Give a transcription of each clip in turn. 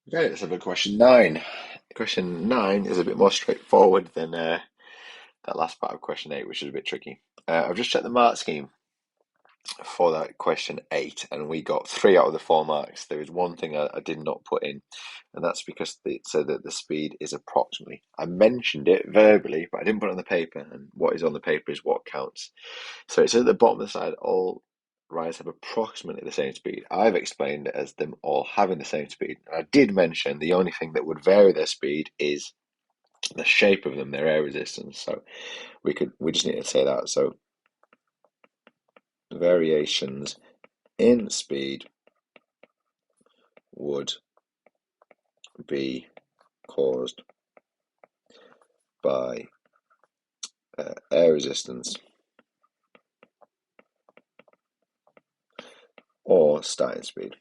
Okay, let's have a question 9. Question 9 is a bit more straightforward than that last part of question 8, which is a bit tricky. I've just checked the mark scheme for that question 8, and we got 3 out of the 4 marks. There is one thing I did not put in, and that's because it said that the speed is approximately. I mentioned it verbally, but I didn't put it on the paper, and what is on the paper is what counts. So it says at the bottom of the slide, all rides have approximately the same speed. I've explained it as them all having the same speed. And I did mention the only thing that would vary their speed is the shape of them, their air resistance. So we just need to say that. So variations in speed would be caused by air resistance or starting speed.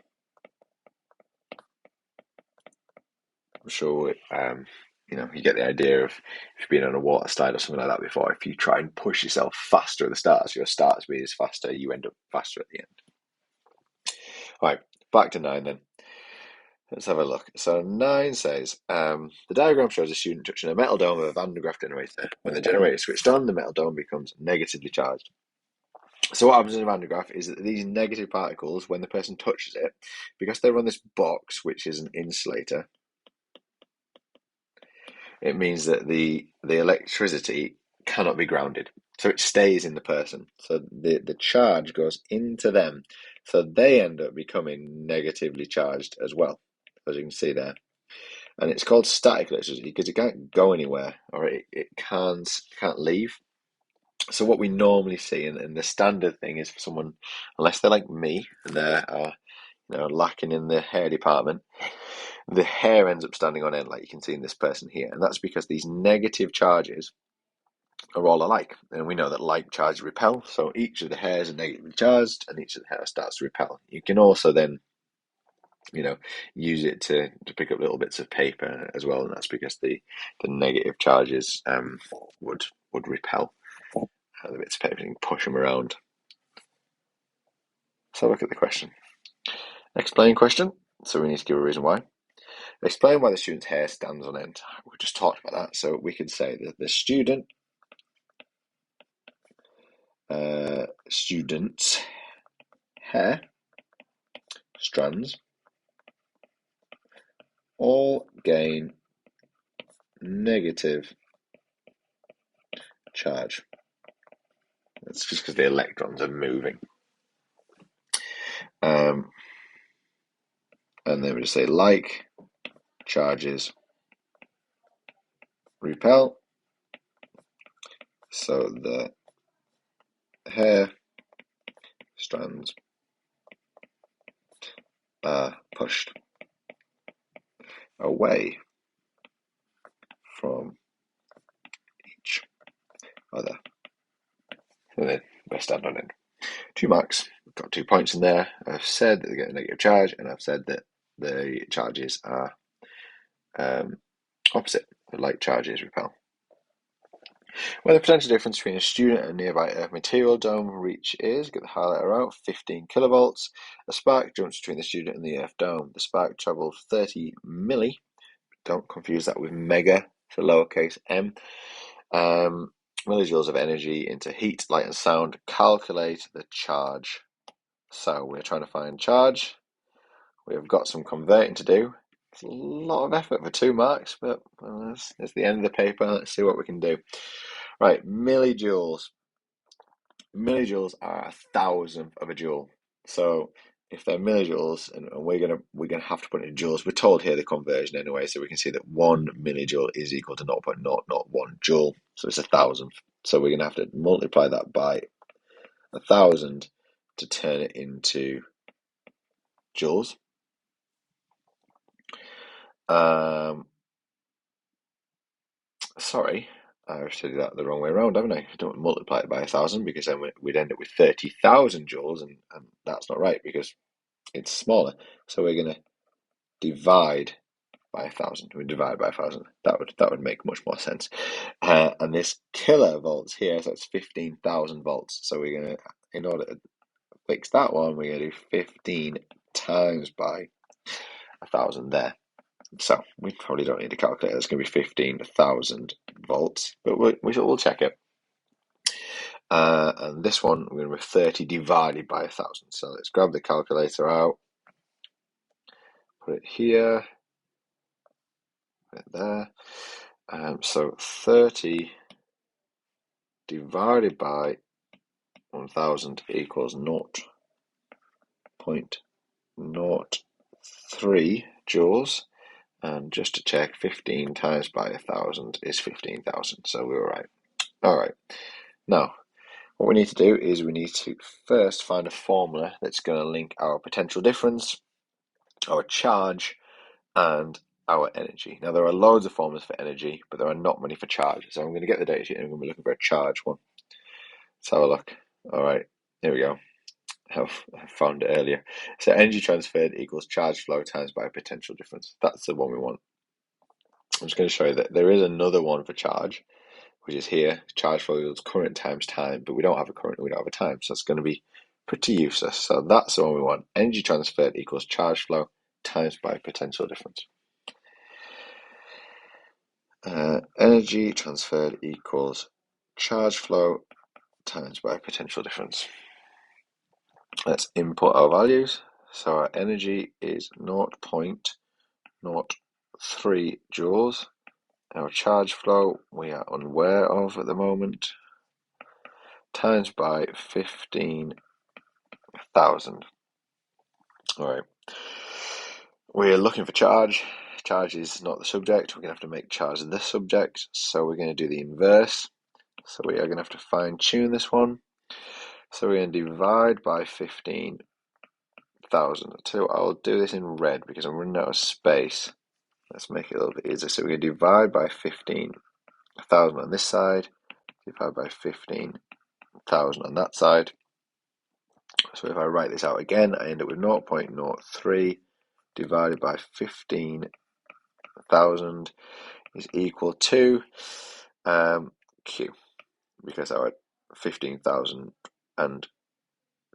I'm sure you get the idea of if you've been on a water slide or something like that before. If you try and push yourself faster at the start, so your start speed is faster, you end up faster at the end. All right, back to 9 then. Let's have a look. So 9 says, the diagram shows a student touching a metal dome of a Van de Graaff generator. When the generator is switched on, the metal dome becomes negatively charged. So what happens in a Van de Graaff is that these negative particles, when the person touches it, because they're on this box, which is an insulator, it means that the electricity cannot be grounded. So it stays in the person. So the charge goes into them. So they end up becoming negatively charged as well, as you can see there. And it's called static electricity because it can't go anywhere, or it can't leave. So what we normally see, and the standard thing is for someone, unless they're like me and they're lacking in the hair department, the hair ends up standing on end, like you can see in this person here, and that's because these negative charges are all alike, and we know that like charges repel. So each of the hairs are negatively charged, and each of the hairs starts to repel. You can also then use it to pick up little bits of paper as well, and that's because the negative charges would repel the bits of paper and push them around. So look at the question. Explain question. So we need to give a reason why. Explain why the student's hair stands on end. We just talked about that. So we could say that the student's hair strands all gain negative charge. That's just because the electrons are moving. And then we just say like charges repel, so the hair strands are pushed away from each other. And then they stand on end. 2 marks. We've got 2 points in there. I've said that they get a negative charge, and I've said that the charges are opposite. The like charges repel. When the potential difference between a student and a nearby earth material dome reach is, get the highlighter out, 15 kilovolts. A spark jumps between the student and the earth dome. The spark travels 30 milli. Don't confuse that with mega, for lowercase m. Millijoules of energy into heat, light, and sound. Calculate the charge. So we're trying to find charge. We've got some converting to do. It's a lot of effort for 2 marks, but it's the end of the paper. Let's see what we can do. Right, millijoules. Millijoules are 1,000th of a joule. So if they're millijoules, and we're gonna have to put it in joules. We're told here the conversion anyway, so we can see that 1 millijoule is equal to 0.001 joule. So it's 1,000th. So we're gonna have to multiply that by 1,000 to turn it into joules. Sorry, I did that the wrong way around, haven't I? I don't multiply it by 1,000 because then we'd end up with 30,000 joules, and that's not right because it's smaller. So we're going to divide by 1,000. We divide by 1,000. That would make much more sense. And this kilovolts here, so it's 15,000 volts. So we're going to, in order to fix that one, we're going to do 15 times by 1,000 there. So we probably don't need a calculator. It's going to be 15,000 volts, but we'll check it. And this one, we're going to be 30 divided by 1,000. So let's grab the calculator out, put it here, put it there. So 30 divided by 1,000 equals 0.03 joules. And just to check, 15 times by 1,000 is 15,000. So we were right. All right. Now, what we need to do is we need to first find a formula that's going to link our potential difference, our charge, and our energy. Now, there are loads of formulas for energy, but there are not many for charge. So I'm going to get the data sheet and I'm going to be looking for a charge one. Let's have a look. All right, here we go. I found it earlier. So energy transferred equals charge flow times by potential difference. That's the one we want. I'm just going to show you that there is another one for charge, which is here. Charge flow equals current times time, but we don't have a current, we don't have a time, so it's going to be pretty useless. So that's the one we want. Energy transferred equals charge flow times by potential difference. Energy transferred equals charge flow times by potential difference. Let's input our values. So our energy is 0.03 joules. Our charge flow we are unaware of at the moment, times by 15,000. All right. We're looking for charge. Charge is not the subject. We're going to have to make charge the subject. So we're going to do the inverse. So we are going to have to fine tune this one. So we're going to divide by 15,000. I'll do this in red because I'm running out of space. Let's make it a little bit easier. So we're going to divide by 15,000 on this side, divide by 15,000 on that side. So if I write this out again, I end up with 0.03 divided by 15,000 is equal to Q, because our 15,000 and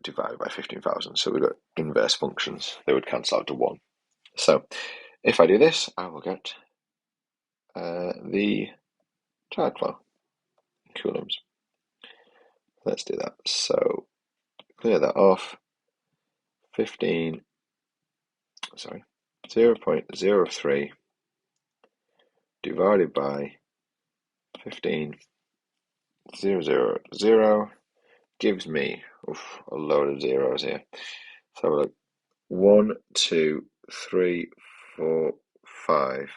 divided by 15,000. So we've got inverse functions. They would cancel out to 1. So if I do this, I will get the charge flow in coulombs. Let's do that. So clear that off. 0.03 divided by 15,000 gives me a load of zeros here. So we're like 1, 2, 3, 4, 5.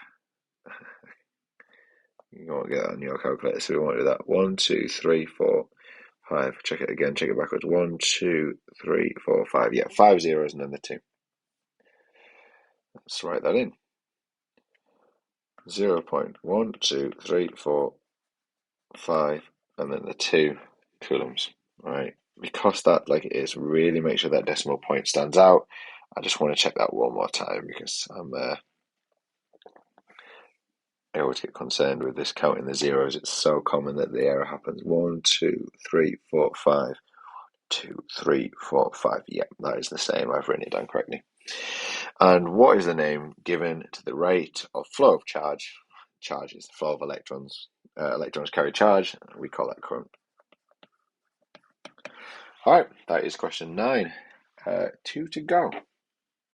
You won't get that on your calculator, so we won't do that. 1, 2, 3, 4, 5. Check it again, check it backwards. 1, 2, 3, 4, 5. Yeah, 5 zeros and then the 2. Let's write that in. 0.1234 and then the 2 coulombs. All right, because that like it is, really make sure that decimal point stands out. I just want to check that one more time because I always get concerned with this counting the zeros. It's so common that the error happens. 1, 2, 3, 4, 5. 2, 3, 4, 5. Yeah, that is the same. I've written it down correctly. And what is the name given to the rate of flow of charge? Charge is the flow of electrons. Electrons carry charge. We call that current. All right, that is question 9. 2 to go.